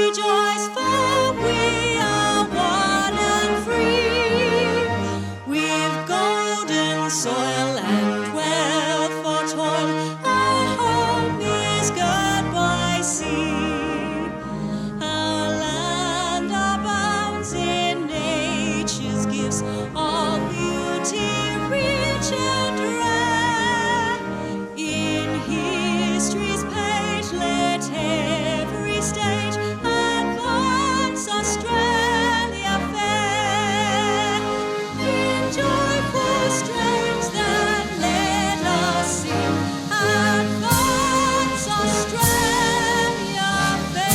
rejoice, for we are one and free. We've golden soil and wealth for toil. Our home is girt by sea. Our land abounds in nature's gifts of beauty, rich and rare. In history's page, let every stage advance Australia fair. In joyful strains that let us sing, advance Australia fair.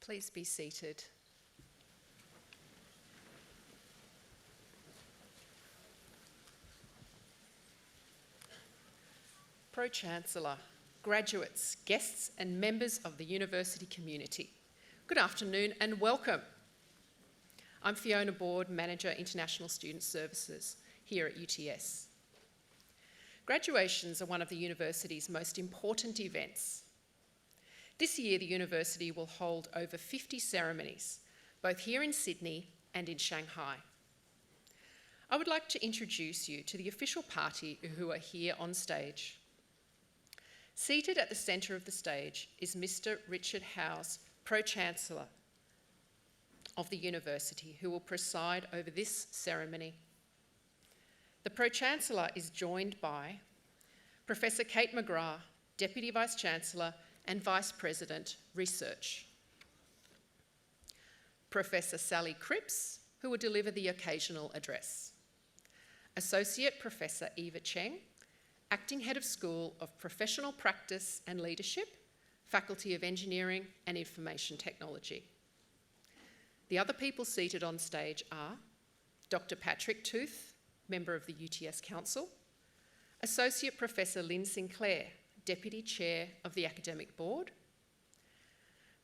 Please be seated. Pro-Chancellor, graduates, guests and members of the university community, good afternoon and welcome. I'm Fiona Board, Manager, International Student Services here at UTS. Graduations are one of the university's most important events. This year, the university will hold over 50 ceremonies, both here in Sydney and in Shanghai. I would like to introduce you to the official party who are here on stage. Seated at the centre of the stage is Mr. Richard Howes, Pro-Chancellor of the university, who will preside over this ceremony. The Pro-Chancellor is joined by Professor Kate McGrath, Deputy Vice-Chancellor and Vice President, Research. Professor Sally Cripps, who will deliver the occasional address. Associate Professor Eva Cheng, Acting Head of School of Professional Practice and Leadership, Faculty of Engineering and Information Technology. The other people seated on stage are Dr. Patrick Tooth, Member of the UTS Council, Associate Professor Lynn Sinclair, Deputy Chair of the Academic Board,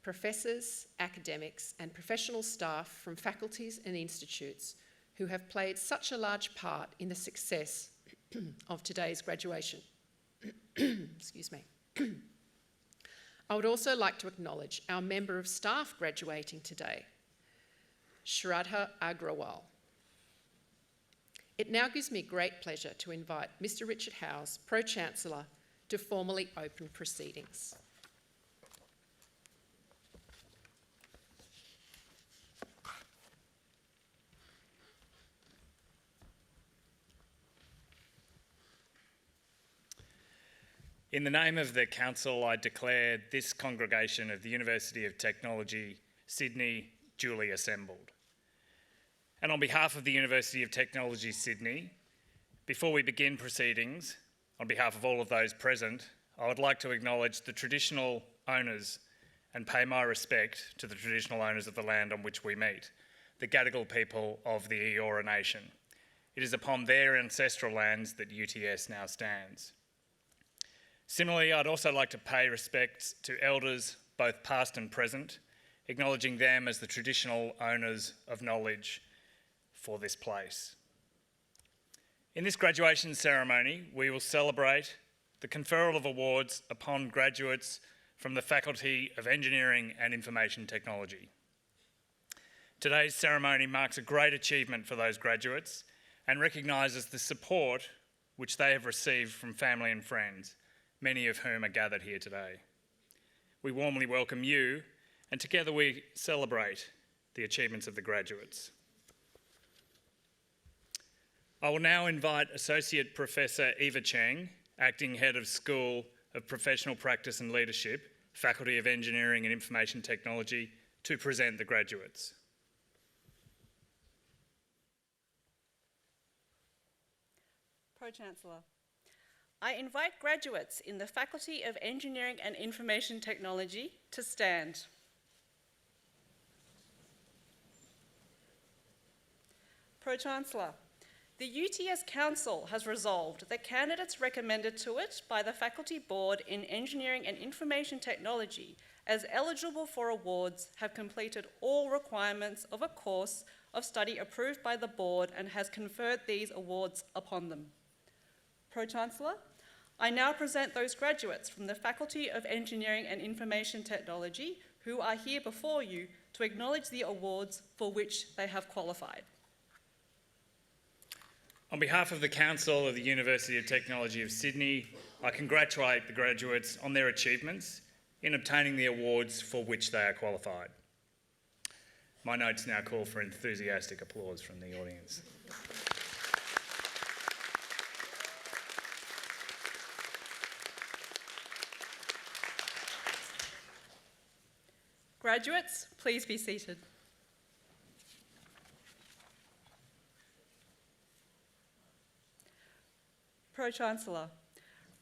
professors, academics and professional staff from faculties and institutes who have played such a large part in the success of today's graduation. Excuse me. I would also like to acknowledge our member of staff graduating today, Shraddha Agrawal. It now gives me great pleasure to invite Mr. Richard Howes, Pro-Chancellor, to formally open proceedings. In the name of the Council, I declare this congregation of the University of Technology, Sydney, duly assembled. And on behalf of the University of Technology, Sydney, before we begin proceedings, on behalf of all of those present, I would like to acknowledge the traditional owners and pay my respect to the traditional owners of the land on which we meet, the Gadigal people of the Eora Nation. It is upon their ancestral lands that UTS now stands. Similarly, I'd also like to pay respects to elders, both past and present, acknowledging them as the traditional owners of knowledge for this place. In this graduation ceremony, we will celebrate the conferral of awards upon graduates from the Faculty of Engineering and Information Technology. Today's ceremony marks a great achievement for those graduates and recognises the support which they have received from family and friends, many of whom are gathered here today. We warmly welcome you, and together we celebrate the achievements of the graduates. I will now invite Associate Professor Eva Cheng, Acting Head of School of Professional Practice and Leadership, Faculty of Engineering and Information Technology, to present the graduates. Pro-Chancellor, I invite graduates in the Faculty of Engineering and Information Technology to stand. Pro-Chancellor, The UTS Council has resolved that candidates recommended to it by the Faculty Board in Engineering and Information Technology as eligible for awards have completed all requirements of a course of study approved by the Board and has conferred these awards upon them. Pro-Chancellor, I now present those graduates from the Faculty of Engineering and Information Technology who are here before you to acknowledge the awards for which they have qualified. On behalf of the Council of the University of Technology of Sydney, I congratulate the graduates on their achievements in obtaining the awards for which they are qualified. My notes now call for enthusiastic applause from the audience. Graduates, please be seated. Pro-Chancellor,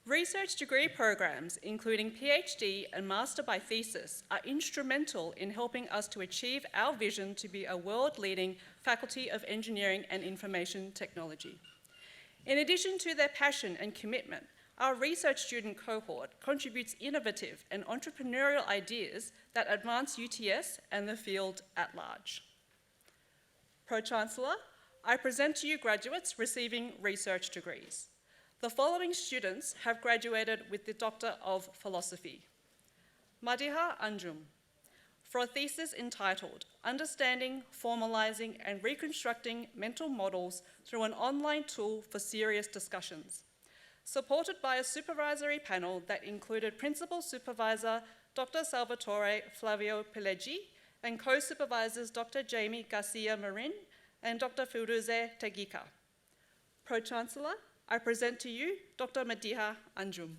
research degree programs, including PhD and Master by Thesis, are instrumental in helping us to achieve our vision to be a world-leading Faculty of Engineering and Information Technology. In addition to their passion and commitment, our research student cohort contributes innovative and entrepreneurial ideas that advance UTS and the field at large. Pro-Chancellor, I present to you graduates receiving research degrees. The following students have graduated with the Doctor of Philosophy. Madiha Anjum, for a thesis entitled Understanding, Formalizing and Reconstructing Mental Models Through an Online Tool for Serious Discussions, supported by a supervisory panel that included Principal Supervisor Dr. Salvatore Flavio Pileggi and co-supervisors Dr. Jamie Garcia Marin and Dr. Firuze Tegika. Pro-Chancellor, I present to you Dr. Madiha Anjum.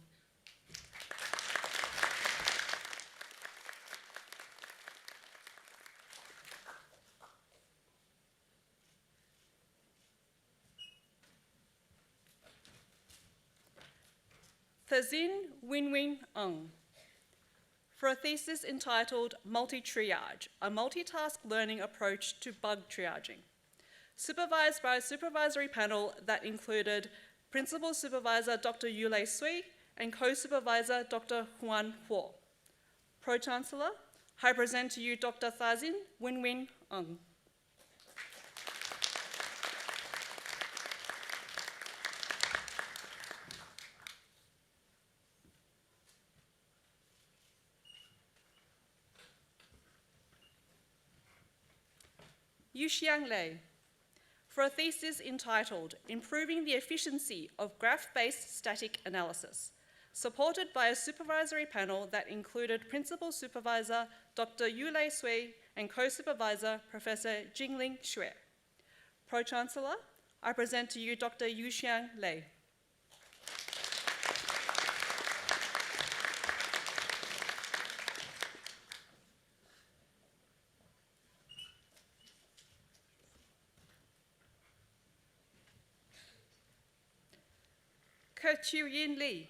Thazin Winwin Ng, for a thesis entitled Multi-Triage, a multitask learning approach to bug triaging, supervised by a supervisory panel that included Principal Supervisor Dr. Yulei Sui and Co-Supervisor Dr. Huan Huo. Pro-Chancellor, I present to you Dr. Thazin Winwin Ng. Yuxiang Lei, for a thesis entitled Improving the Efficiency of Graph-Based Static Analysis, supported by a supervisory panel that included Principal Supervisor Dr. Yulei Sui and Co-Supervisor Professor Jingling Xue. Pro-Chancellor, I present to you Dr. Yuxiang Lei. Ke-Chiu-Yin Lee,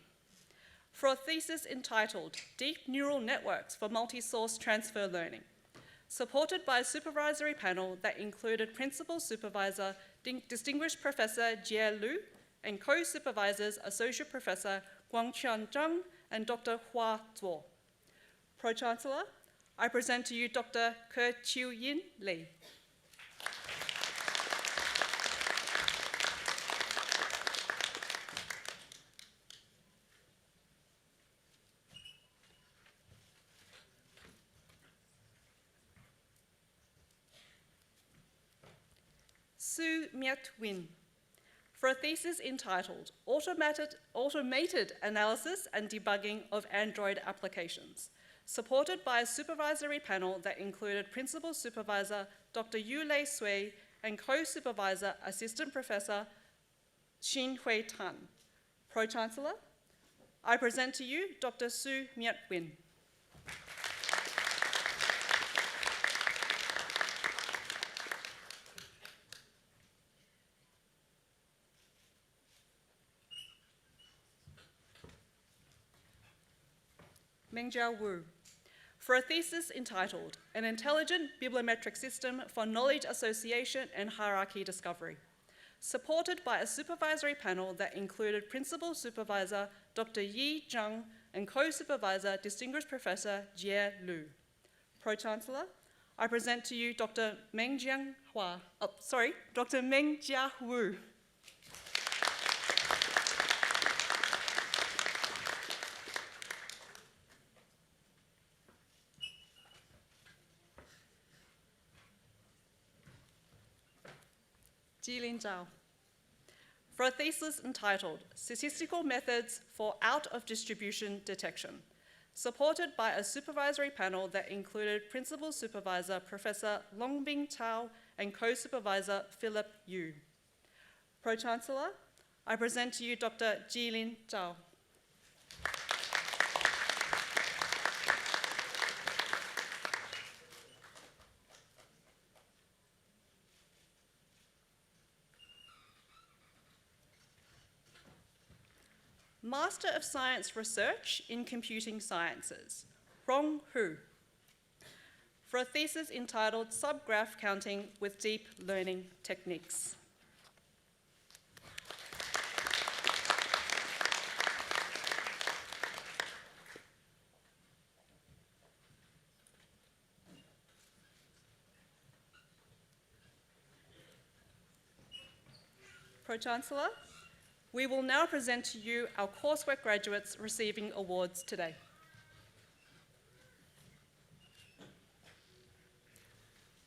for a thesis entitled Deep Neural Networks for Multi-Source Transfer Learning, supported by a supervisory panel that included Principal Supervisor Distinguished Professor Jie Lu and co-supervisors Associate Professor Guangqian Zhang and Dr. Hua Zuo. Pro-Chancellor, I present to you Dr. Ke-Chiu-Yin Lee. Su Miat Win, for a thesis entitled Automated Analysis and Debugging of Android Applications, supported by a supervisory panel that included Principal Supervisor Dr. Yulei Sui and Co-Supervisor Assistant Professor Xin Hui Tan. Pro-Chancellor, I present to you Dr. Su Miat Win. Mengjiao Wu, for a thesis entitled An Intelligent Bibliometric System for Knowledge Association and Hierarchy Discovery, supported by a supervisory panel that included Principal Supervisor Dr. Yi Zhang and Co-Supervisor Distinguished Professor Jie Lu. Pro-Chancellor, I present to you Dr. Meng Jiahua, Dr. Meng Jiahu. Jilin Zhao. For a thesis entitled Statistical Methods for Out-of-Distribution Detection, supported by a supervisory panel that included Principal Supervisor Professor Longbing Tao and Co-Supervisor Philip Yu. Pro-Chancellor, I present to you Dr. Jilin Zhao. Master of Science Research in Computing Sciences, Rong Hu, for a thesis entitled Subgraph Counting with Deep Learning Techniques. Pro-Chancellor, we will now present to you our coursework graduates receiving awards today.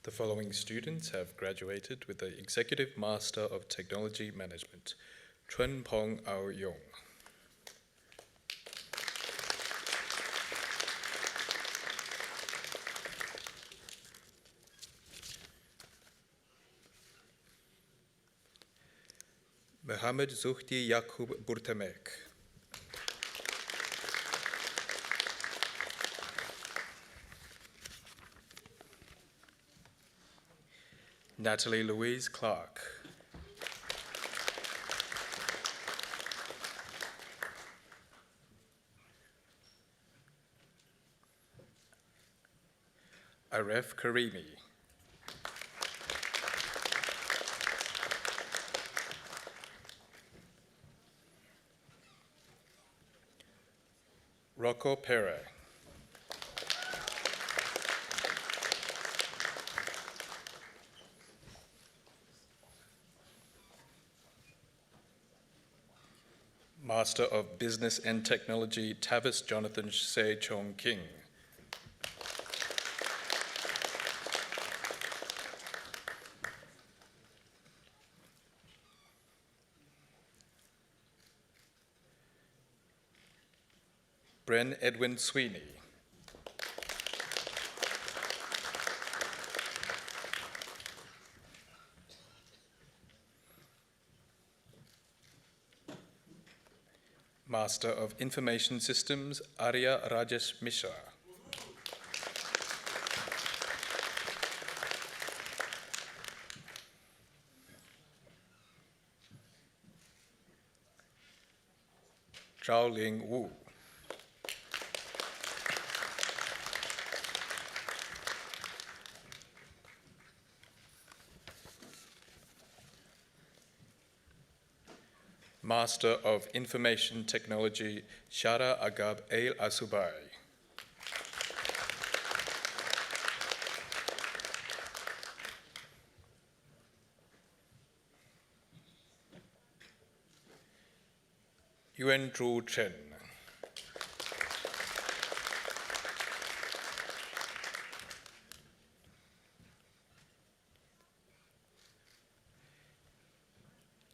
The following students have graduated with the Executive Master of Technology Management, Chun Pong Ao Yong. Mohammed Zuhdi Yakub Burtamek. Natalie Louise Clark. Aref Karimi. Rocco Pere. Master of Business and Technology, Tavis Jonathan Se Chong King. Bren Edwin Sweeney. Master of Information Systems, Arya Rajesh Mishra. Zhao Ling Wu. Master of Information Technology, Shara Agab El Asubai. Yuan Zhu Chen.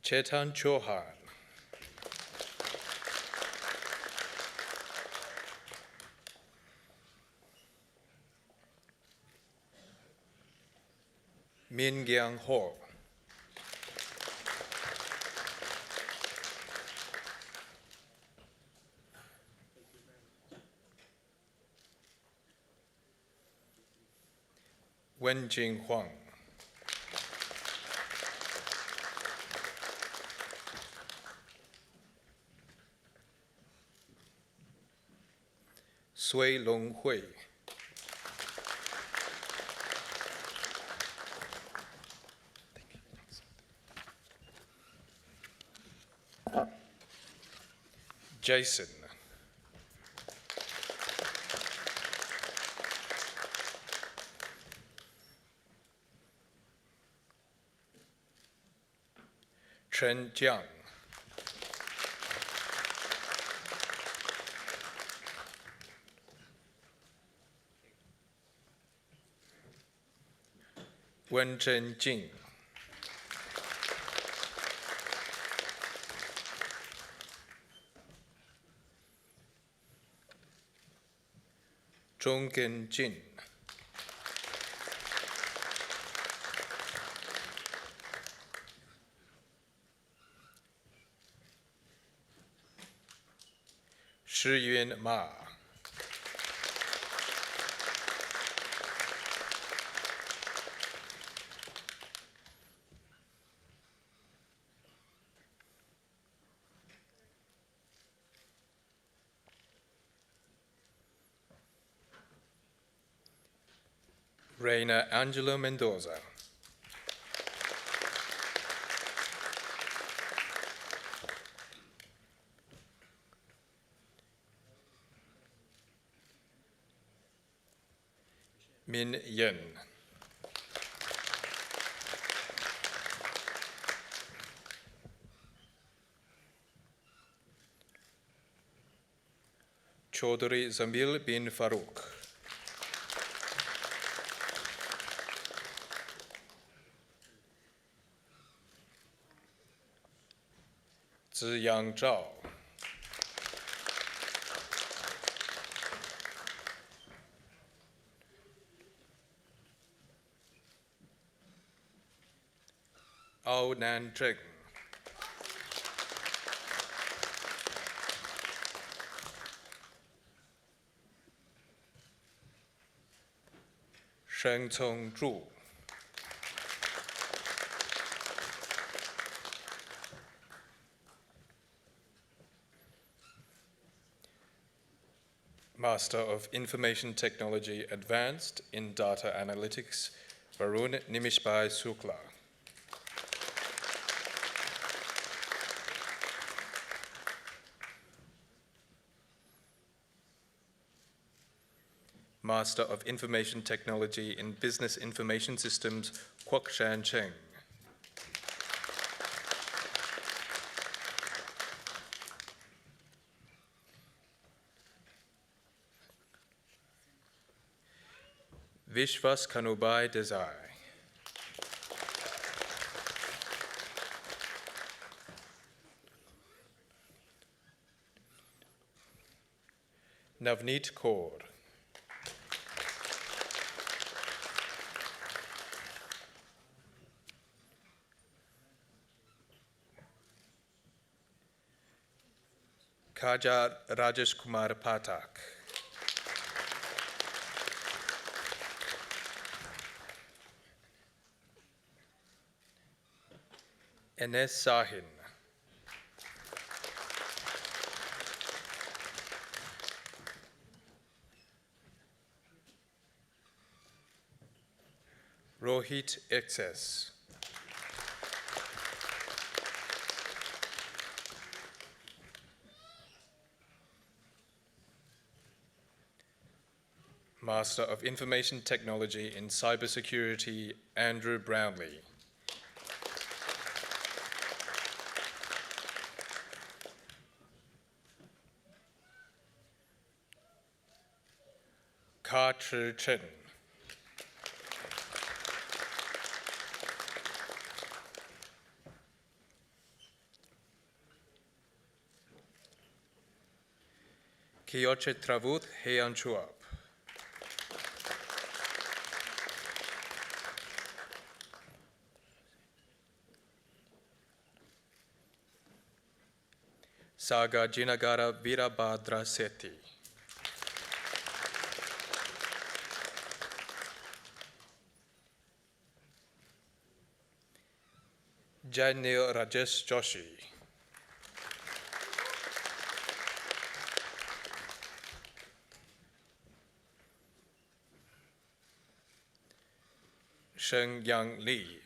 Chetan Chauhan. Min Gyang Ho. Wen Jing Huang. Sui Long Hui. Jason. Chen Jiang. Wen Chen Jing. Zhonggen Jin. Shiyuan Ma. Reina Angela Mendoza. Min Yen. Chaudhry Zamil bin Farouk. Ziyang Zhao. Ao Nan Zheng. Sheng Cong Zhu. Master of Information Technology Advanced in Data Analytics, Varun Nimishbhai Sukla. Master of Information Technology in Business Information Systems, Kwok Shan Cheng. Vishwas Kanubai Desai. Navneet Kaur. Kaja Rajesh Kumar Patak. Enes Sahin. Rohit XS. Master of Information Technology in Cybersecurity, Andrew Brownlee. Ka Chi Chen. Kyoche Travut Hean Chuap. Saga Jinagara Virabhadra Sethi. Janil Rajesh Joshi. Sheng Yang Li.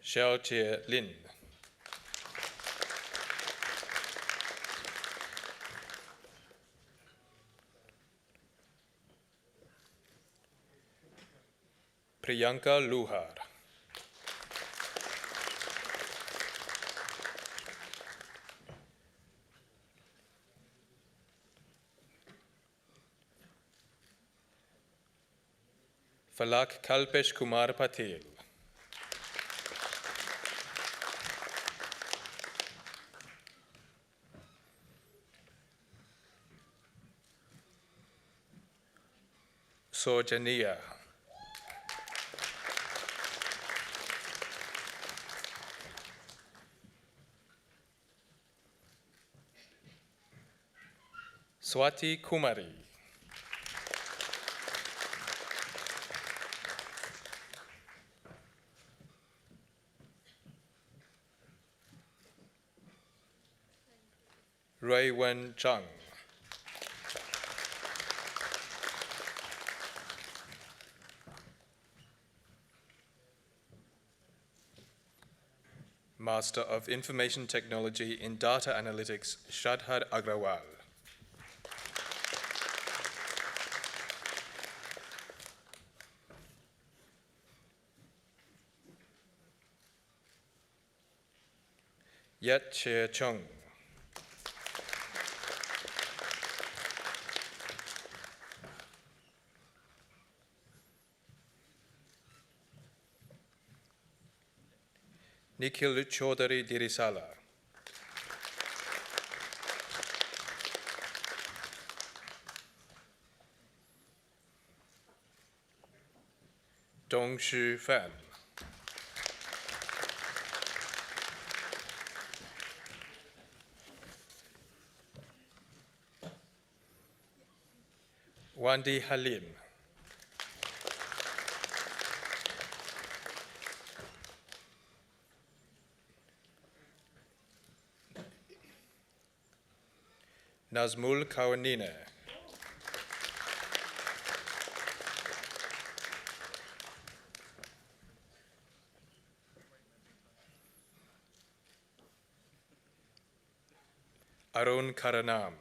Xiaojie Lin. Priyanka Luhar. Falak Kalpesh Kumar Patel. Sojaniya. Swati Kumari. Rui-Wen Zhang. Master of Information Technology in Data Analytics, Shradhar Agrawal. Yet Che Chung. Nikhil Chaudhary Dirisala. Dongshu Fan. Wandi Halim. Nazmul Kawanine. Arun Karanam.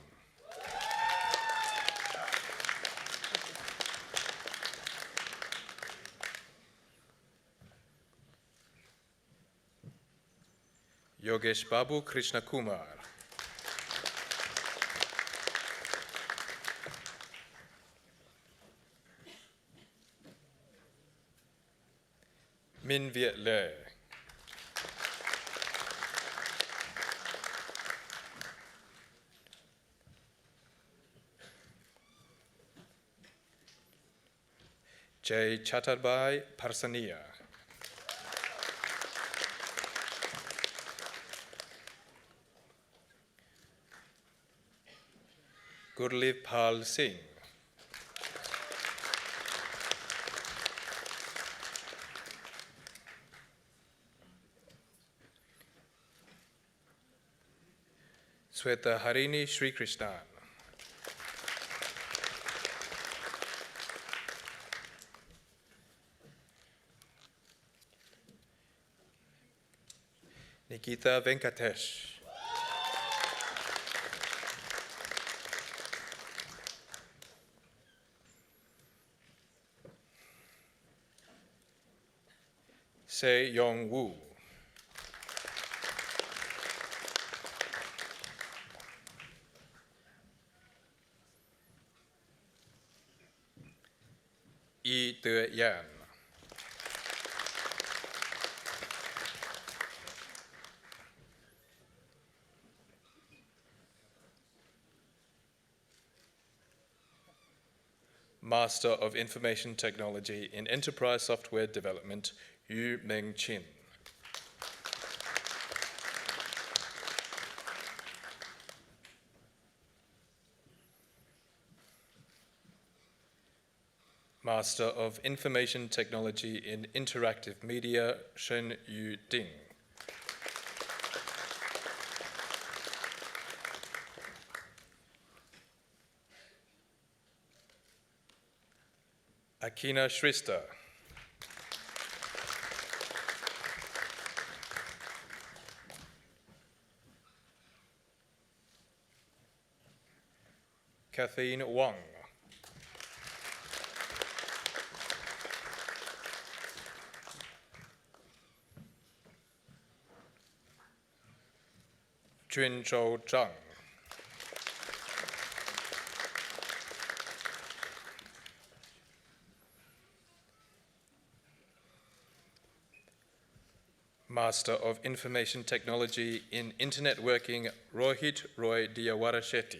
Yogesh Babu Krishna Kumar. Min Viet Le. Jay Chatterbai Parsania. Gurliv Pal Singh. Sweta Harini Sri Krishnan. Nikita Venkatesh. Se Yong Woo. Yi De Yan. Master of Information Technology in Enterprise Software Development, Yu Meng Chin. Master of Information Technology in Interactive Media, Shen Yu Ding. Akina Shrista. Kathleen Wong. Jun Zhou Zhang. Master of Information Technology in Internet Working, Rohit Roy Diyawara Shetty.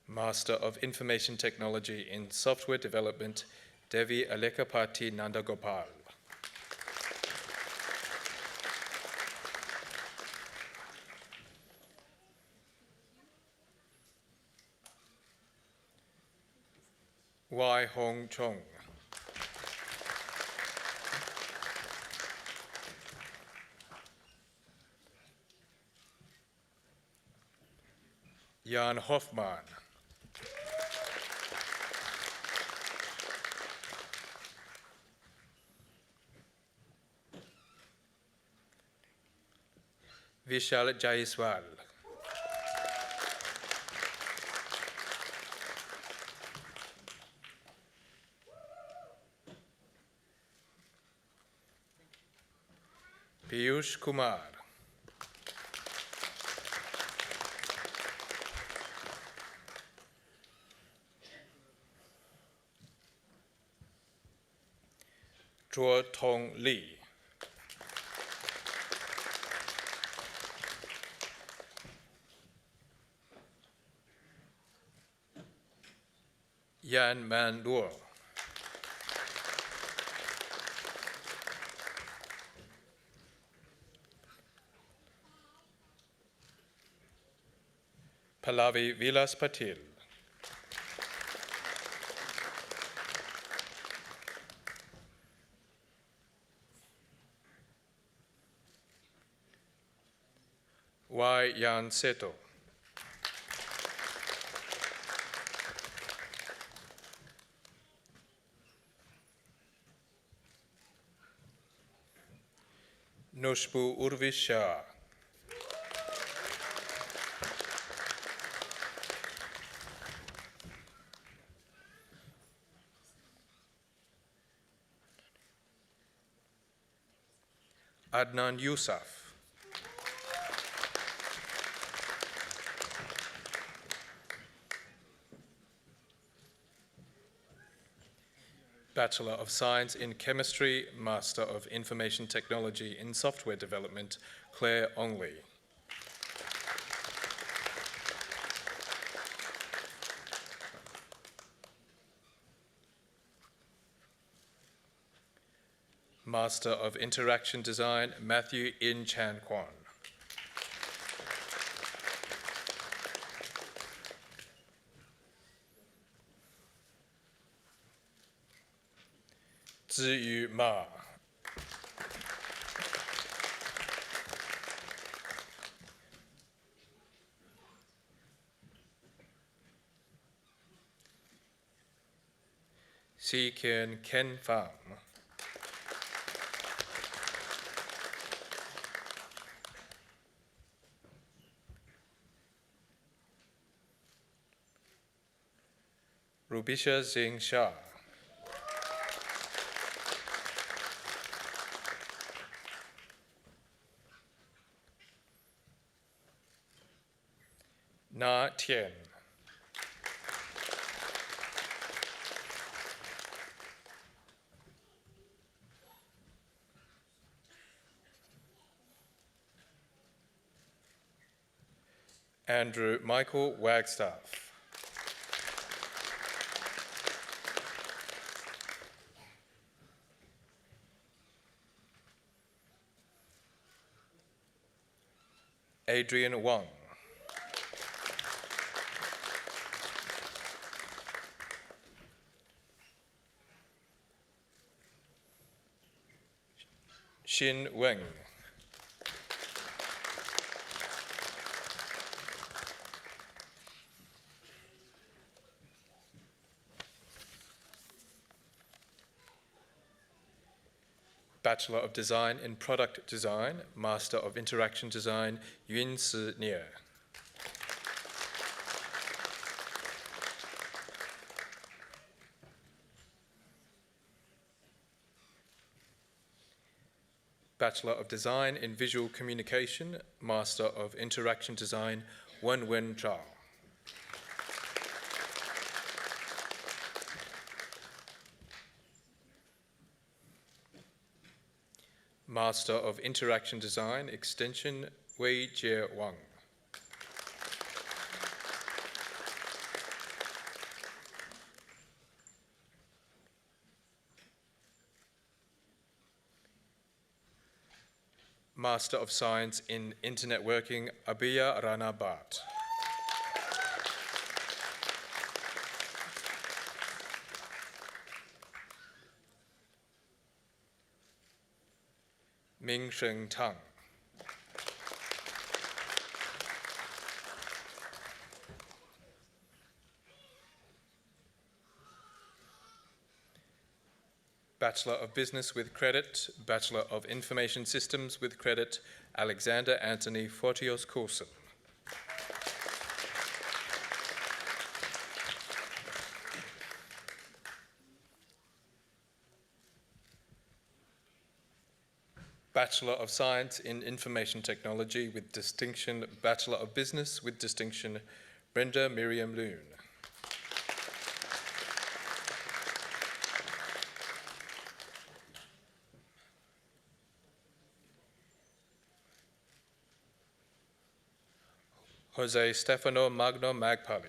Master of Information Technology in Software Development, Devi Alekapati Nandagopal. Wai Hong Chong. Jan Hoffman. Vishal Jaiswal. Piyush Kumar. Zhuo Tong Li. Yan Man Luo. Pallavi Vilas Patil. Y. Yan Seto. Nushbu Urvisha. Adnan Yusuf. Bachelor of Science in Chemistry, Master of Information Technology in Software Development, Claire Ongley. Master of Interaction Design, Matthew In Chan Kwan. Ziyu Ma. Si Kian Ken Pham. Rubisha Singh Shah. Na Tien. Andrew Michael Wagstaff. Adrian Wang. Xin Weng. Bachelor of Design in Product Design, Master of Interaction Design, Yun Si Nie. Bachelor of Design in Visual Communication, Master of Interaction Design, Wen Wen Chao. Master of Interaction Design, Extension, Wei Jie Wang. Master of Science in Internet Working, Abiya Rana Bhatt. Ming Sheng Tang. Bachelor of Business with Credit, Bachelor of Information Systems with Credit, Alexander Anthony Fortios Coulson. Bachelor of Science in Information Technology with distinction, Bachelor of Business with distinction, Brenda Miriam Loon. Jose Stefano Magno Magpali.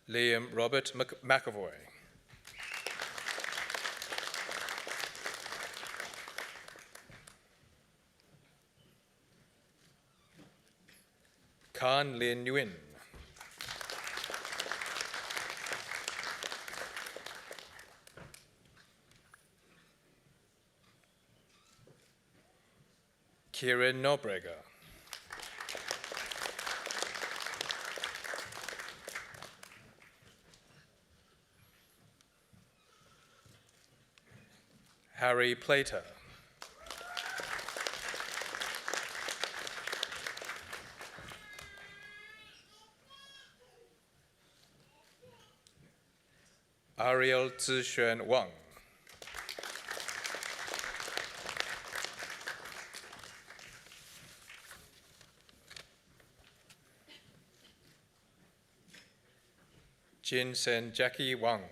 Liam Robert McAvoy. Khan Lin Nguyen. Kieran Nobrega. Harry Plater. Ariel Zixuan Wang. Jin Sen Jackie Wang.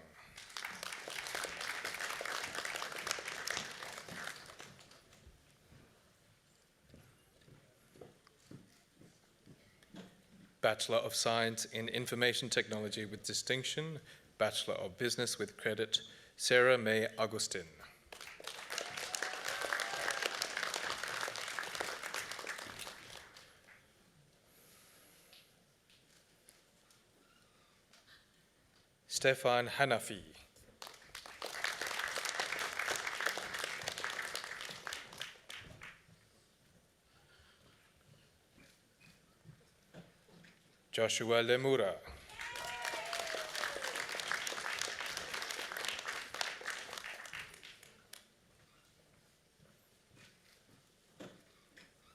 Bachelor of Science in Information Technology with distinction, Bachelor of Business with credit, Sarah May Augustin. Stefan Hanafi. Joshua Lemura.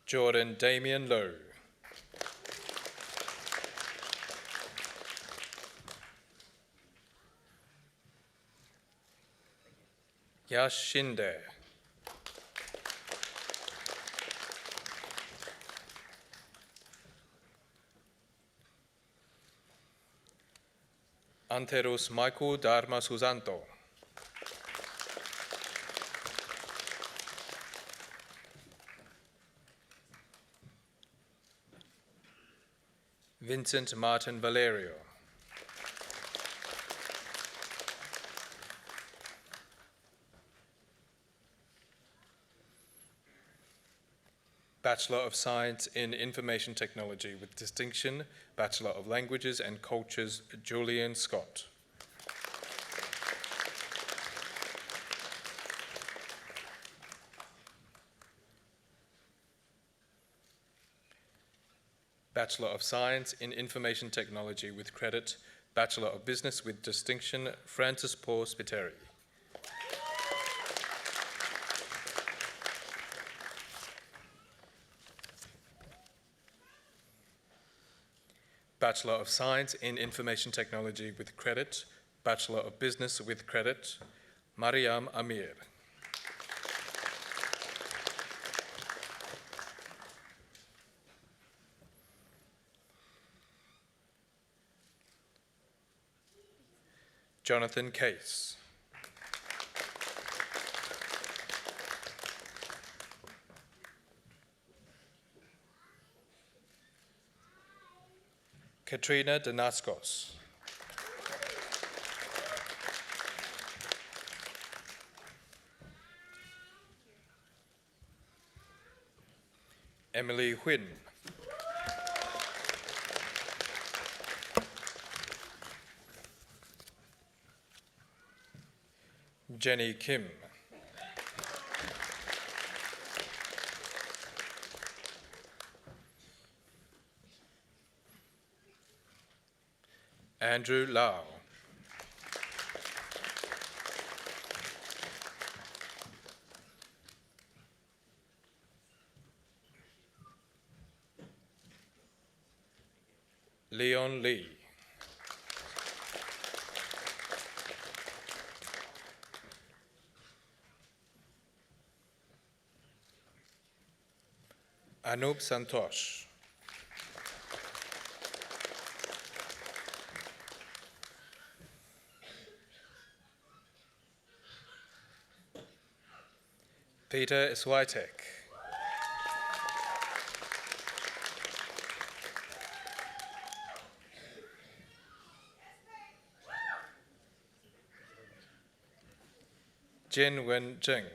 Jordan Damian Lowe. Yash Shinde. Anteros Michael Dharma Susanto. Vincent Martin Valerio. Bachelor of Science in Information Technology with distinction, Bachelor of Languages and Cultures, Julian Scott. Bachelor of Science in Information Technology with credit, Bachelor of Business with distinction, Francis Paul Spiteri. Bachelor of Science in Information Technology with credit, Bachelor of Business with credit, Mariam Amir. Jonathan Case. Katrina Danaskos. Emily Huynh. Jenny Kim. Andrew Lau. Leon Lee. Anup Santosh. Peter Switek. Jin Wen Zheng.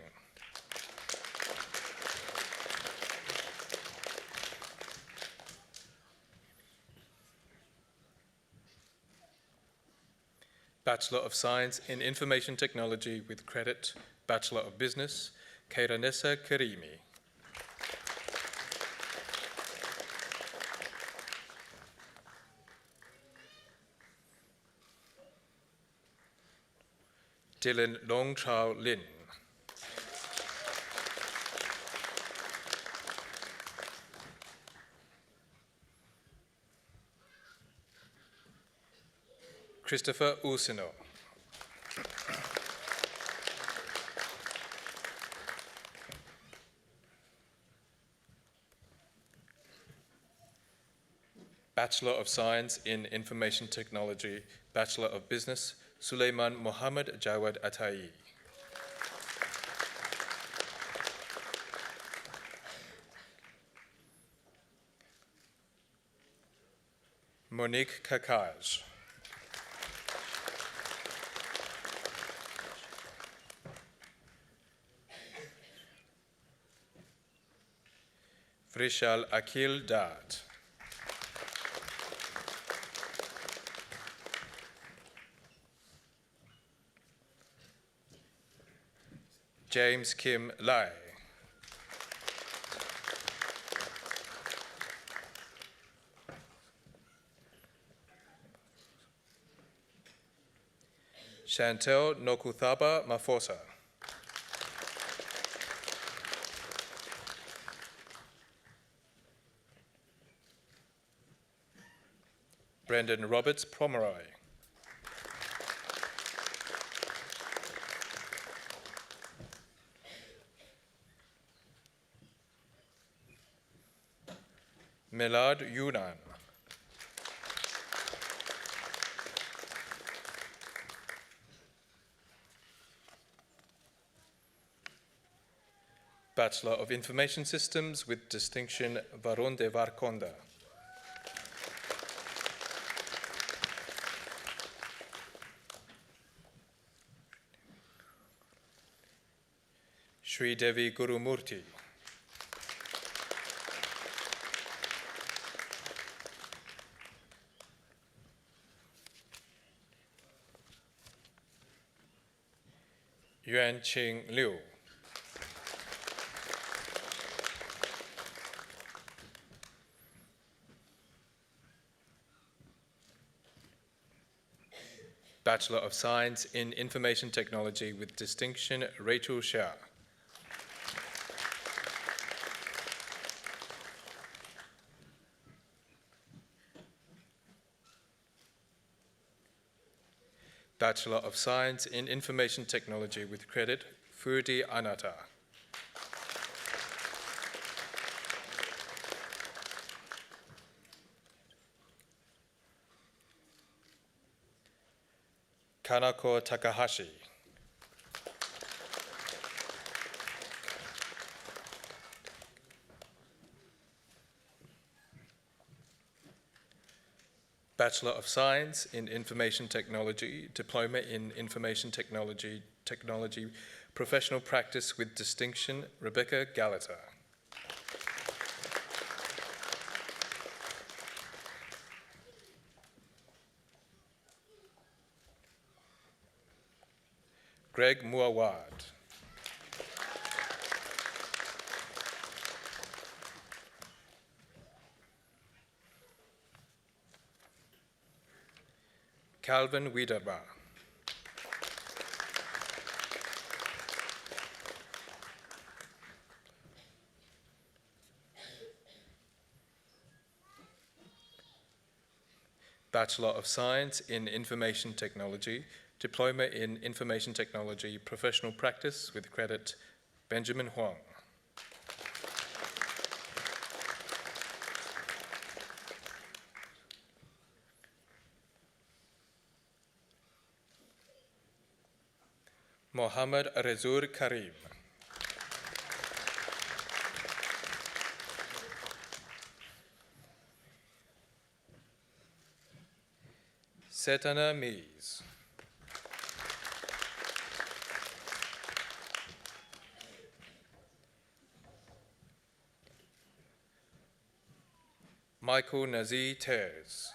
Bachelor of Science in Information Technology with credit, Bachelor of Business, Kairanessa Karimi. Dylan Long Chao Lin. Christopher Usino. Bachelor of Science in Information Technology, Bachelor of Business, Suleiman Mohammed Jawad Atai. Monique Kakaj. Vrishal Akil Dad. James Kim Lai. Chantel Nokuthaba Mafosa. Brendan Roberts Pomeroy. Milad Yunan. Bachelor of Information Systems with distinction, Varun Devarkonda. Sri Devi Gurumurti. Yuan Qing Liu. Bachelor of Science in Information Technology with distinction, Rachel Shah. Bachelor of Science in Information Technology with credit, Furdi Anata. Kanako Takahashi. Bachelor of Science in Information Technology, Diploma in Information Technology, Professional Practice with distinction, Rebecca Gallagher. Greg Muawad. Calvin Wiederbach. Bachelor of Science in Information Technology, Diploma in Information Technology, Professional Practice with credit, Benjamin Huang. Mohammad Rezur Karim. Setana Mees. Michael Nazi Tez.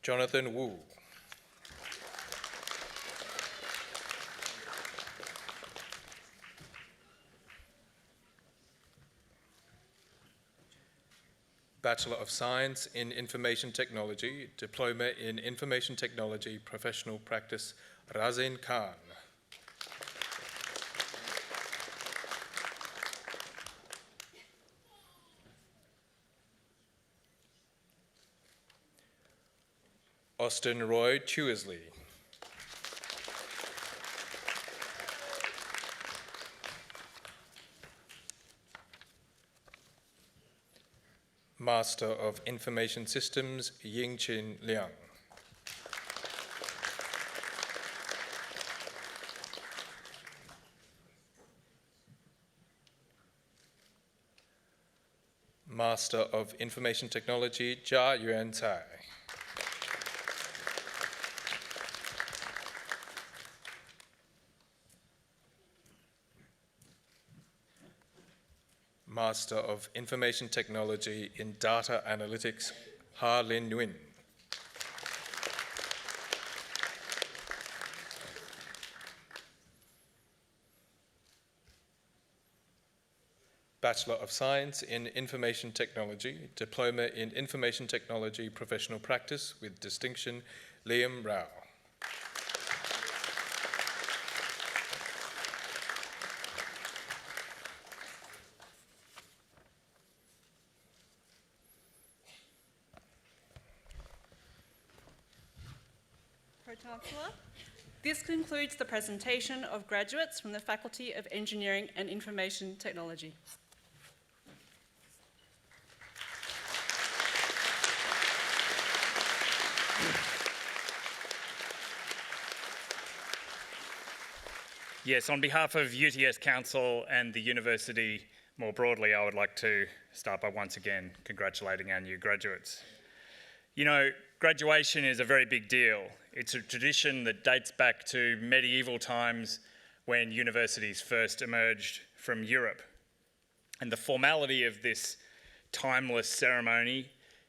Jonathan Wu. Bachelor of Science in Information Technology, Diploma in Information Technology, Professional Practice, Razin Khan. Austin Roy Chewersley. Master of Information Systems, Yingqin Liang. Master of Information Technology, Jia Yuan Cai. Master of Information Technology in Data Analytics, Ha Lin Nguyen. Bachelor of Science in Information Technology, Diploma in Information Technology, Professional Practice with distinction, Liam Rao. Pro-Chancellor, this concludes the presentation of graduates from the Faculty of Engineering and Information Technology. Yes, on behalf of UTS Council and the university more broadly, I would like to start by once again congratulating our new graduates. You know, graduation is a very big deal. It's a tradition that dates back to medieval times when universities first emerged from Europe. And the formality of this timeless ceremony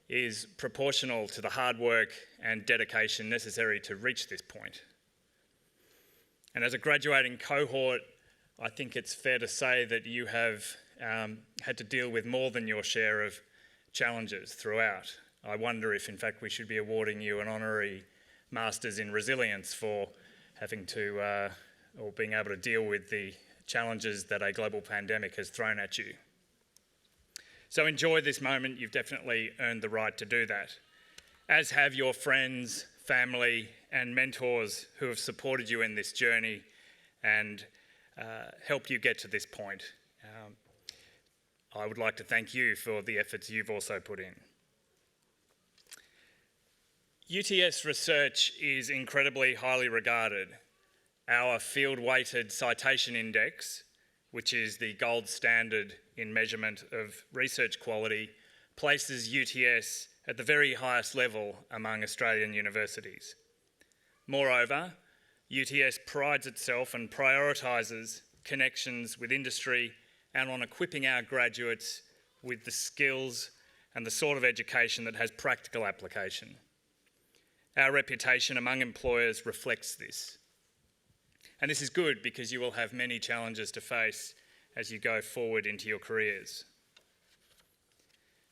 is proportional to the hard work and dedication necessary to reach this point. And as a graduating cohort, I think it's fair to say that you have had to deal with more than your share of challenges throughout. I wonder if, in fact, we should be awarding you an honorary Masters in Resilience for having to, or being able to deal with the challenges that a global pandemic has thrown at you. So enjoy this moment. You've definitely earned the right to do that, as have your friends, family, and mentors who have supported you in this journey and helped you get to this point. I would like to thank you for the efforts you've also put in. UTS research is incredibly highly regarded. Our field-weighted citation index, which is the gold standard in measurement of research quality, places UTS at the very highest level among Australian universities. Moreover, UTS prides itself and prioritises connections with industry and on equipping our graduates with the skills and the sort of education that has practical application. Our reputation among employers reflects this. And this is good because you will have many challenges to face as you go forward into your careers.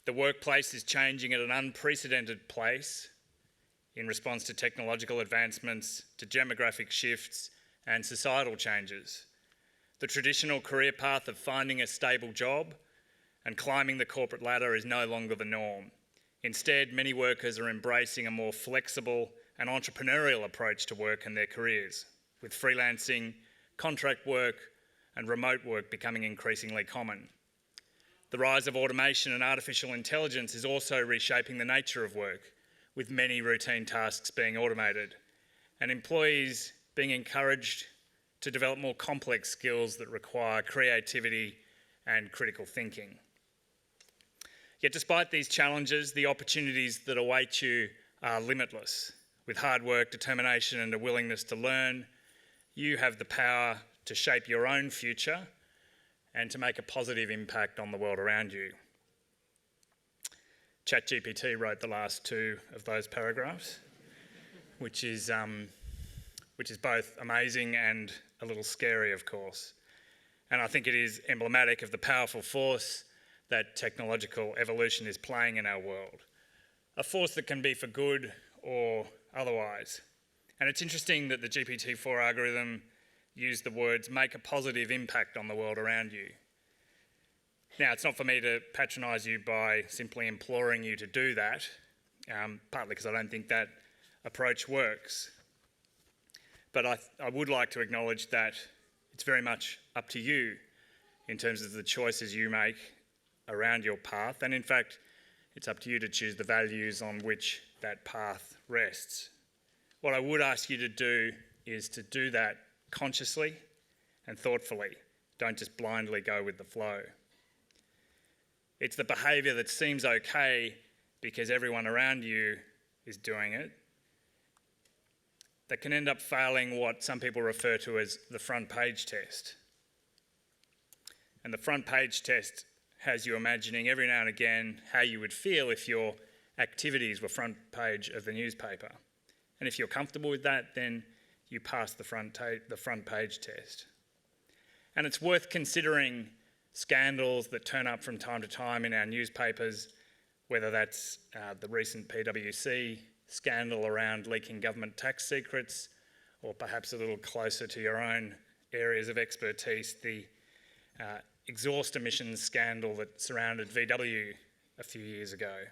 The workplace is changing at an unprecedented pace in response to technological advancements, to demographic shifts and societal changes. The traditional career path of finding a stable job and climbing the corporate ladder is no longer the norm. Instead, many workers are embracing a more flexible and entrepreneurial approach to work and their careers, with freelancing, contract work, and remote work becoming increasingly common. The rise of automation and artificial intelligence is also reshaping the nature of work, with many routine tasks being automated, and employees being encouraged to develop more complex skills that require creativity and critical thinking. Yet despite these challenges, the opportunities that await you are limitless. With hard work, determination, and a willingness to learn, you have the power to shape your own future and to make a positive impact on the world around you. ChatGPT wrote the last two of those paragraphs, which is both amazing and a little scary, of course. And I think it is emblematic of the powerful force that technological evolution is playing in our world, a force that can be for good or otherwise. And it's interesting that the GPT-4 algorithm used the words "make a positive impact on the world around you." Now, it's not for me to patronise you by simply imploring you to do that, partly because I don't think that approach works. But I would like to acknowledge that it's very much up to you in terms of the choices you make around your path, and in fact, it's up to you to choose the values on which that path rests. What I would ask you to do is to do that consciously and thoughtfully. Don't just blindly go with the flow. It's the behaviour that seems okay because everyone around you is doing it that can end up failing what some people refer to as the front page test. And the front page test has you imagining every now and again how you would feel if your activities were front page of the newspaper. And if you're comfortable with that, then you pass the front page test. And it's worth considering scandals that turn up from time to time in our newspapers, whether that's the recent PwC scandal around leaking government tax secrets, or perhaps a little closer to your own areas of expertise, the exhaust emissions scandal that surrounded VW a few years ago.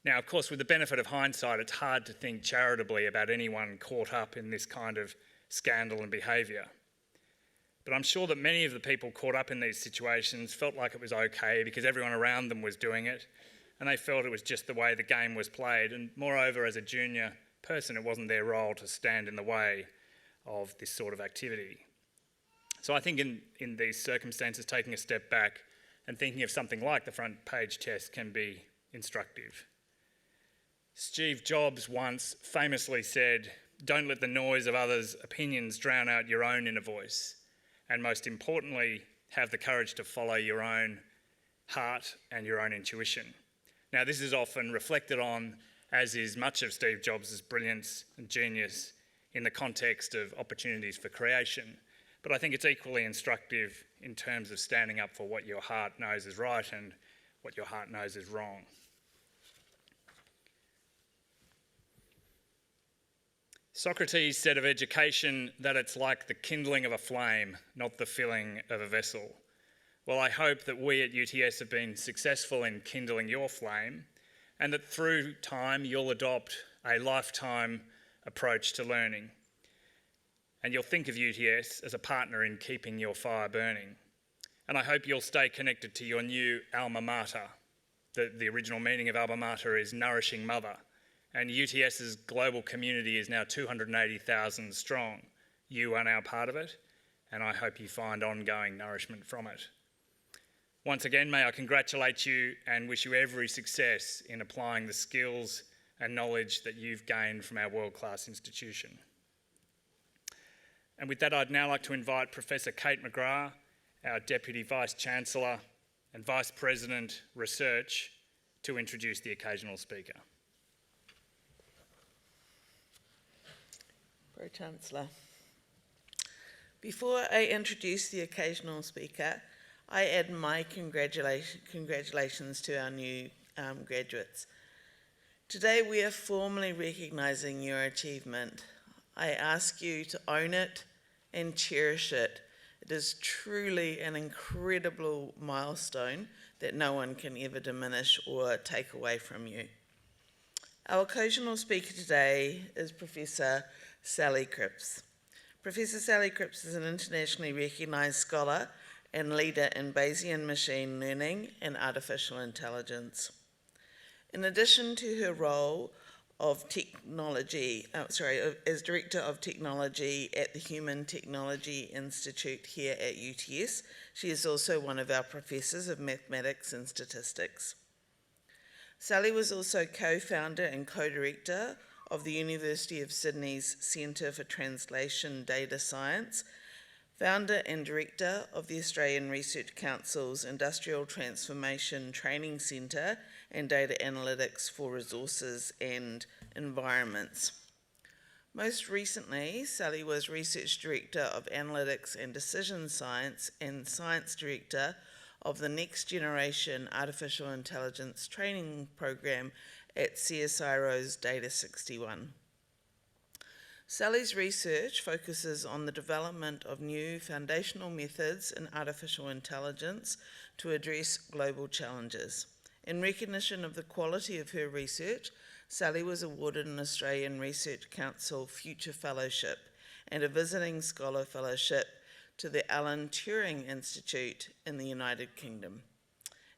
Now, of course, with the benefit of hindsight, it's hard to think charitably about anyone caught up in this kind of scandal and behaviour. But I'm sure that many of the people caught up in these situations felt like it was okay because everyone around them was doing it, and they felt it was just the way the game was played. And moreover, as a junior person, it wasn't their role to stand in the way of this sort of activity. So I think in these circumstances, taking a step back and thinking of something like the front page test can be instructive. Steve Jobs once famously said, "Don't let the noise of others' opinions drown out your own inner voice. And most importantly, have the courage to follow your own heart and your own intuition." Now, this is often reflected on, as is much of Steve Jobs' brilliance and genius, in the context of opportunities for creation. but I think it's equally instructive in terms of standing up for what your heart knows is right and what your heart knows is wrong. Socrates said of education that it's like the kindling of a flame, not the filling of a vessel. Well, I hope that we at UTS have been successful in kindling your flame, and that through time you'll adopt a lifetime approach to learning. And you'll think of UTS as a partner in keeping your fire burning. And I hope you'll stay connected to your new alma mater. The original meaning of alma mater is nourishing mother. And UTS's global community is now 280,000 strong. You are now part of it, and I hope you find ongoing nourishment from it. Once again, may I congratulate you and wish you every success in applying the skills and knowledge that you've gained from our world-class institution. And with that, I'd now like to invite Professor Kate McGrath, our Deputy Vice-Chancellor and Vice President Research, to introduce the occasional speaker. Pro-Chancellor. Before I introduce the occasional speaker, I add my congratulations to our new graduates. Today we are formally recognising your achievement. I ask you to own it and cherish it. It is truly an incredible milestone that no one can ever diminish or take away from you. Our occasional speaker today is Professor Sally Cripps. Professor Sally Cripps is an internationally recognised scholar and leader in Bayesian machine learning and artificial intelligence. In addition to her role of as Director of Technology at the Human Technology Institute here at UTS, she is also one of our professors of mathematics and statistics. Sally was also co-founder and co-director of the University of Sydney's Centre for Translation Data Science, founder and director of the Australian Research Council's Industrial Transformation Training Centre and Data Analytics for Resources and Environments. Most recently, Sally was Research Director of Analytics and Decision Science and Science Director of the Next Generation Artificial Intelligence Training Program at CSIRO's Data 61. Sally's research focuses on the development of new foundational methods in artificial intelligence to address global challenges. In recognition of the quality of her research, Sally was awarded an Australian Research Council Future Fellowship and a Visiting Scholar Fellowship to the Alan Turing Institute in the United Kingdom.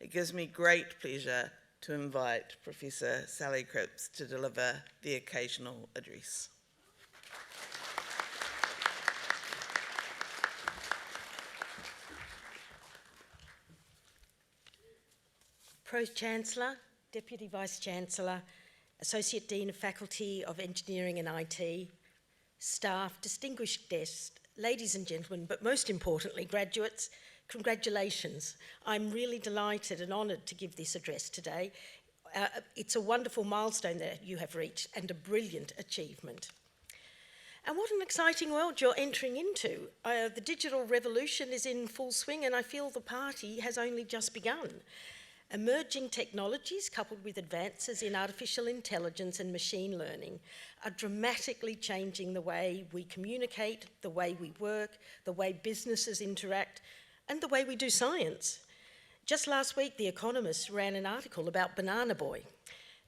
It gives me great pleasure to invite Professor Sally Cripps to deliver the occasional address. Pro-Chancellor, Deputy Vice-Chancellor, Associate Dean of Faculty of Engineering and IT, staff, distinguished guests, ladies and gentlemen, but most importantly, graduates, congratulations. I'm really delighted and honoured to give this address today. It's a wonderful milestone that you have reached and a brilliant achievement. And what an exciting world you're entering into. The digital revolution is in full swing and I feel the party has only just begun. Emerging technologies coupled with advances in artificial intelligence and machine learning are dramatically changing the way we communicate, the way we work, the way businesses interact, and the way we do science. Just last week, The Economist ran an article about Banana Boy.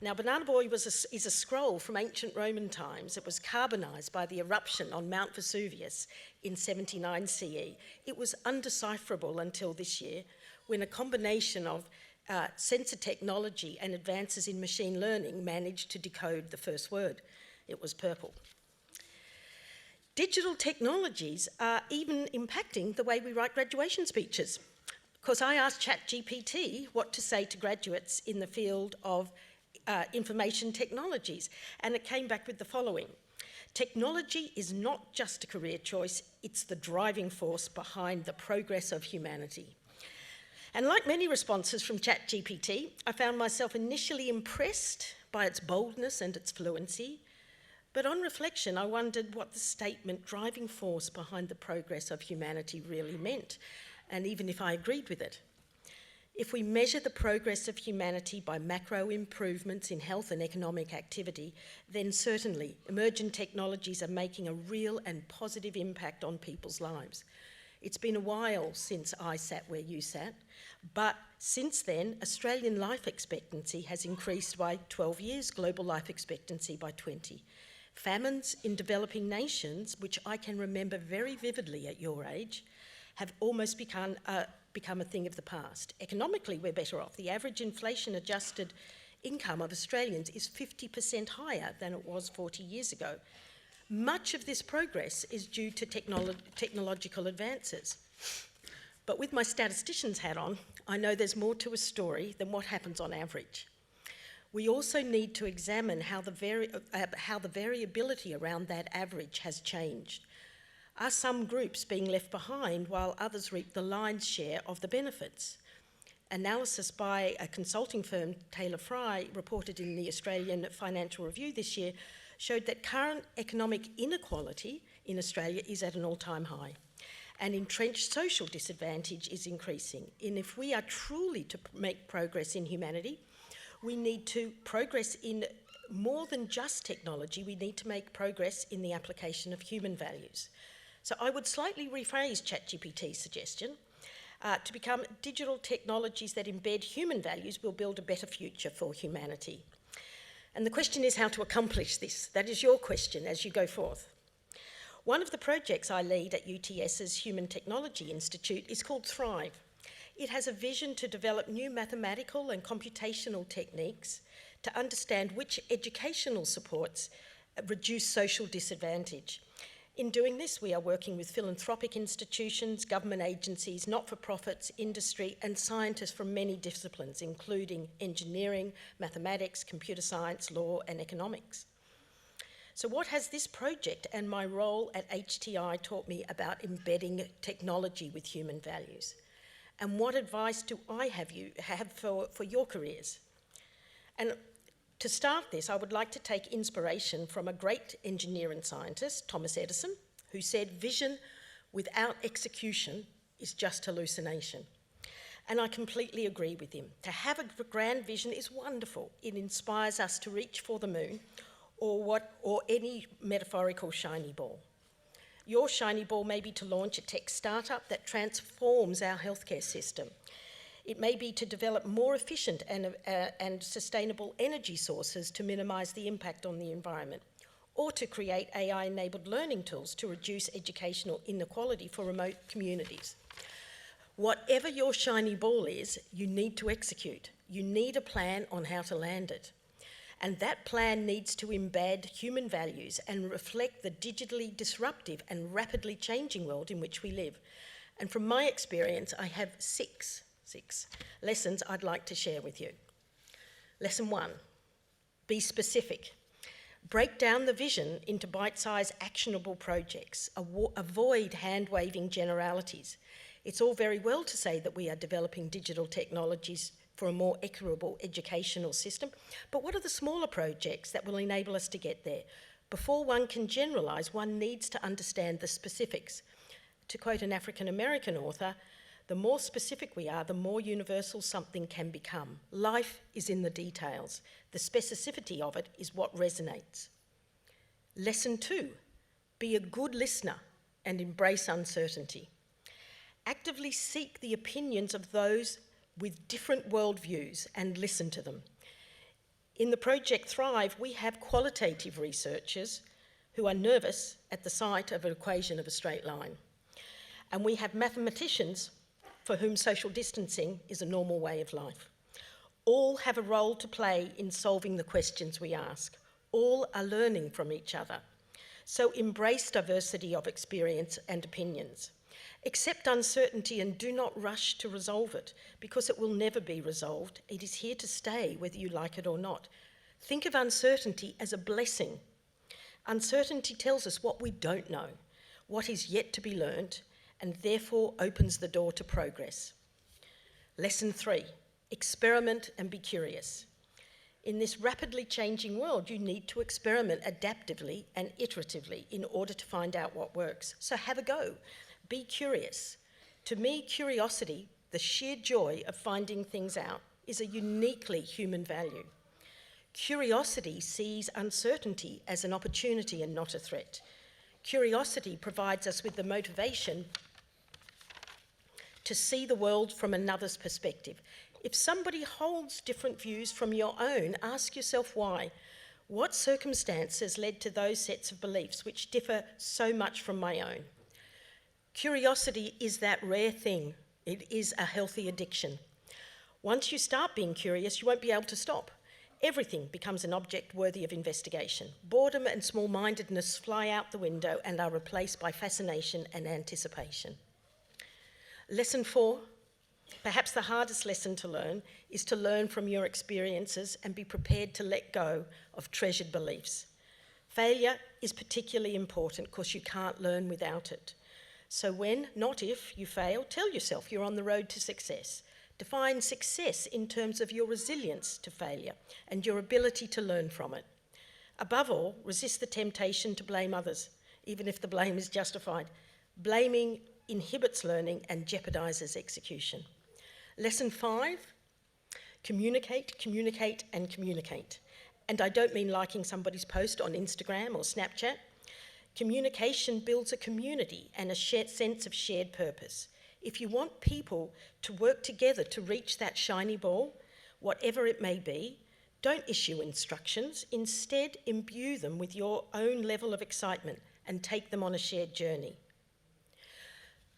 Now, Banana Boy is a scroll from ancient Roman times. It was carbonized by the eruption on Mount Vesuvius in 79 CE. It was undecipherable until this year, when a combination of sensor technology and advances in machine learning managed to decode the first word. It was purple. Digital technologies are even impacting the way we write graduation speeches. Because I asked ChatGPT what to say to graduates in the field of information technologies, and it came back with the following. Technology is not just a career choice, it's the driving force behind the progress of humanity. And like many responses from ChatGPT, I found myself initially impressed by its boldness and its fluency, But on reflection, I wondered what the statement driving force behind the progress of humanity really meant, and even if I agreed with it. If we measure the progress of humanity by macro improvements in health and economic activity, then certainly emergent technologies are making a real and positive impact on people's lives. It's been a while since I sat where you sat, but since then, Australian life expectancy has increased by 12 years, global life expectancy by 20. Famines in developing nations, which I can remember very vividly at your age, have almost become a thing of the past. Economically, we're better off. The average inflation-adjusted income of Australians is 50% higher than it was 40 years ago. Much of this progress is due to technological advances. But with my statistician's hat on, I know there's more to a story than what happens on average. We also need to examine how the variability around that average has changed. Are some groups being left behind while others reap the lion's share of the benefits? Analysis by a consulting firm, Taylor Fry, reported in the Australian Financial Review this year, showed that current economic inequality in Australia is at an all-time high, and entrenched social disadvantage is increasing. And if we are truly to make progress in humanity, we need to progress in more than just technology. We need to make progress in the application of human values. So I would slightly rephrase ChatGPT's suggestion. To become digital technologies that embed human values will build a better future for humanity. And the question is how to accomplish this. That is your question as you go forth. One of the projects I lead at UTS's Human Technology Institute is called Thrive. It has a vision to develop new mathematical and computational techniques to understand which educational supports reduce social disadvantage. In doing this, we are working with philanthropic institutions, government agencies, not-for-profits, industry, and scientists from many disciplines, including engineering, mathematics, computer science, law, and economics. So what has this project and my role at HTI taught me about embedding technology with human values? And what advice do I have for your careers? And to start this, I would like to take inspiration from a great engineer and scientist, Thomas Edison, who said, "Vision without execution is just hallucination." And I completely agree with him. To have a grand vision is wonderful. It inspires us to reach for the moon or any metaphorical shiny ball. Your shiny ball may be to launch a tech startup that transforms our healthcare system. It may be to develop more efficient and sustainable energy sources to minimise the impact on the environment, or to create AI-enabled learning tools to reduce educational inequality for remote communities. Whatever your shiny ball is, you need to execute. You need a plan on how to land it. And that plan needs to embed human values and reflect the digitally disruptive and rapidly changing world in which we live. And from my experience, I have six lessons I'd like to share with you. Lesson 1, be specific. Break down the vision into bite-sized actionable projects. Avoid hand-waving generalities. It's all very well to say that we are developing digital technologies for a more equitable educational system, but what are the smaller projects that will enable us to get there? Before one can generalise, one needs to understand the specifics. To quote an African-American author, the more specific we are, the more universal something can become. Life is in the details. The specificity of it is what resonates. Lesson 2, be a good listener and embrace uncertainty. Actively seek the opinions of those with different worldviews and listen to them. In the Project Thrive, we have qualitative researchers who are nervous at the sight of an equation of a straight line. And we have mathematicians for whom social distancing is a normal way of life. All have a role to play in solving the questions we ask. All are learning from each other. So embrace diversity of experience and opinions. Accept uncertainty and do not rush to resolve it, because it will never be resolved. It is here to stay, whether you like it or not. Think of uncertainty as a blessing. Uncertainty tells us what we don't know, what is yet to be learned, and therefore opens the door to progress. Lesson 3, experiment and be curious. In this rapidly changing world, you need to experiment adaptively and iteratively in order to find out what works. So have a go. Be curious. To me, curiosity, the sheer joy of finding things out, is a uniquely human value. Curiosity sees uncertainty as an opportunity and not a threat. Curiosity provides us with the motivation to see the world from another's perspective. If somebody holds different views from your own, ask yourself why. What circumstances led to those sets of beliefs which differ so much from my own? Curiosity is that rare thing. It is a healthy addiction. Once you start being curious, you won't be able to stop. Everything becomes an object worthy of investigation. Boredom and small-mindedness fly out the window and are replaced by fascination and anticipation. Lesson 4, perhaps the hardest lesson to learn, is to learn from your experiences and be prepared to let go of treasured beliefs. Failure is particularly important because you can't learn without it. So when, not if, you fail, tell yourself you're on the road to success. Define success in terms of your resilience to failure and your ability to learn from it. Above all, resist the temptation to blame others, even if the blame is justified. Blaming inhibits learning and jeopardizes execution. Lesson 5, communicate, communicate, and communicate. And I don't mean liking somebody's post on Instagram or Snapchat. Communication builds a community and a sense of shared purpose. If you want people to work together to reach that shiny ball, whatever it may be, don't issue instructions. Instead, imbue them with your own level of excitement and take them on a shared journey.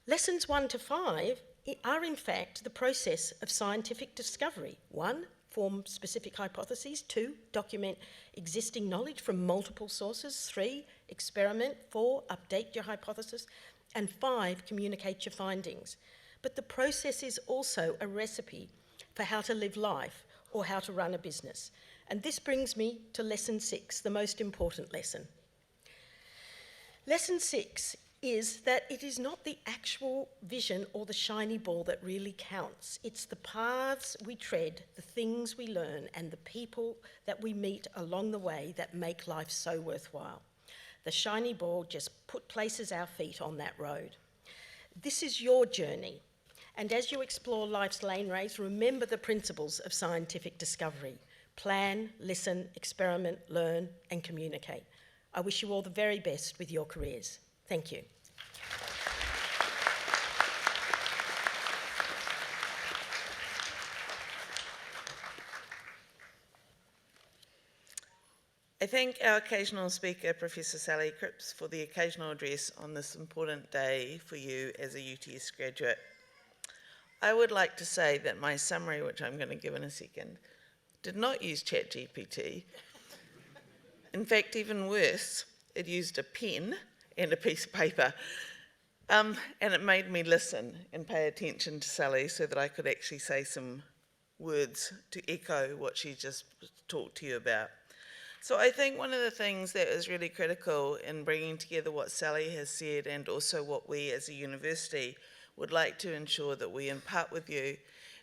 Lessons 1 to 5 are in fact the process of scientific discovery. 1, form specific hypotheses. 2, document existing knowledge from multiple sources. 3, experiment. 4, update your hypothesis. And 5, communicate your findings. But the process is also a recipe for how to live life or how to run a business. And this brings me to lesson 6, the most important lesson. Lesson 6 is that it is not the actual vision or the shiny ball that really counts. It's the paths we tread, the things we learn, and the people that we meet along the way that make life so worthwhile. The shiny ball just places our feet on that road. This is your journey, and as you explore life's lane race, remember the principles of scientific discovery. Plan, listen, experiment, learn, and communicate. I wish you all the very best with your careers. Thank you. I thank our occasional speaker, Professor Sally Cripps, for the occasional address on this important day for you as a UTS graduate. I would like to say that my summary, which I'm going to give in a second, did not use ChatGPT. In fact, even worse, it used a pen and a piece of paper. And it made me listen and pay attention to Sally so that I could actually say some words to echo what she just talked to you about. So I think one of the things that is really critical in bringing together what Sally has said and also what we as a university would like to ensure that we impart with you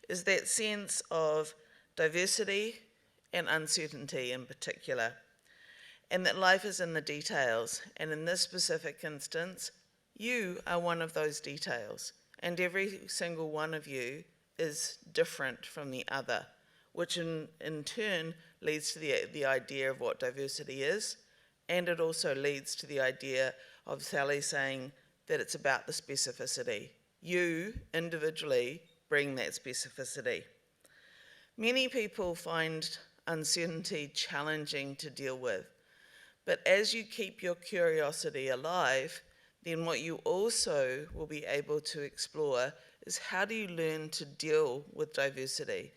is that sense of diversity and uncertainty in particular, and that life is in the details. And in this specific instance, you are one of those details, and every single one of you is different from the other, which in turn leads to the idea of what diversity is, and it also leads to the idea of Sally saying that it's about the specificity. You, individually, bring that specificity. Many people find uncertainty challenging to deal with, but as you keep your curiosity alive, then what you also will be able to explore is how do you learn to deal with diversity.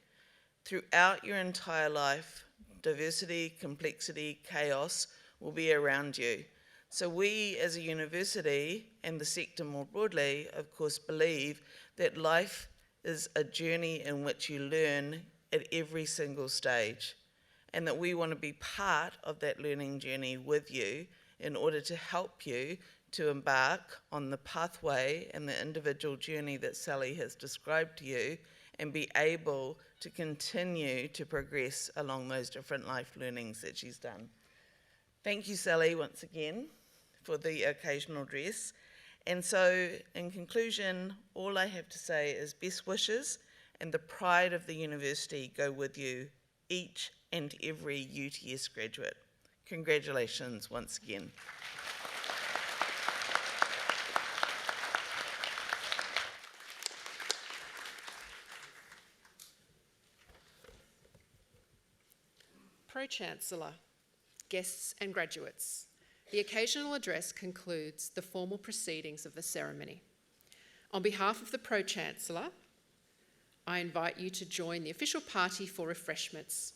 Throughout your entire life, diversity, complexity, chaos will be around you. So we as a university and the sector more broadly, of course, believe that life is a journey in which you learn at every single stage, and that we want to be part of that learning journey with you in order to help you to embark on the pathway and the individual journey that Sally has described to you, and be able to continue to progress along those different life learnings that she's done. Thank you, Sally, once again for the occasional address. And so, in conclusion, all I have to say is best wishes and the pride of the university go with you, each and every UTS graduate. Congratulations once again. Pro-Chancellor, guests and graduates, the occasional address concludes the formal proceedings of the ceremony. On behalf of the Pro-Chancellor, I invite you to join the official party for refreshments.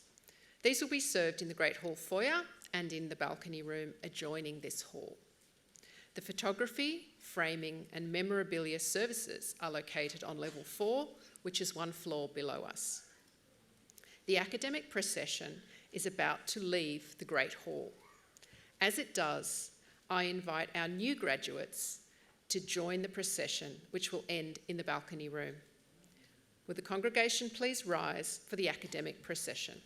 These will be served in the Great Hall foyer and in the balcony room adjoining this hall. The photography, framing and memorabilia services are located on level 4, which is 1 floor below us. The academic procession is about to leave the Great Hall. As it does, I invite our new graduates to join the procession, which will end in the balcony room. Would the congregation please rise for the academic procession?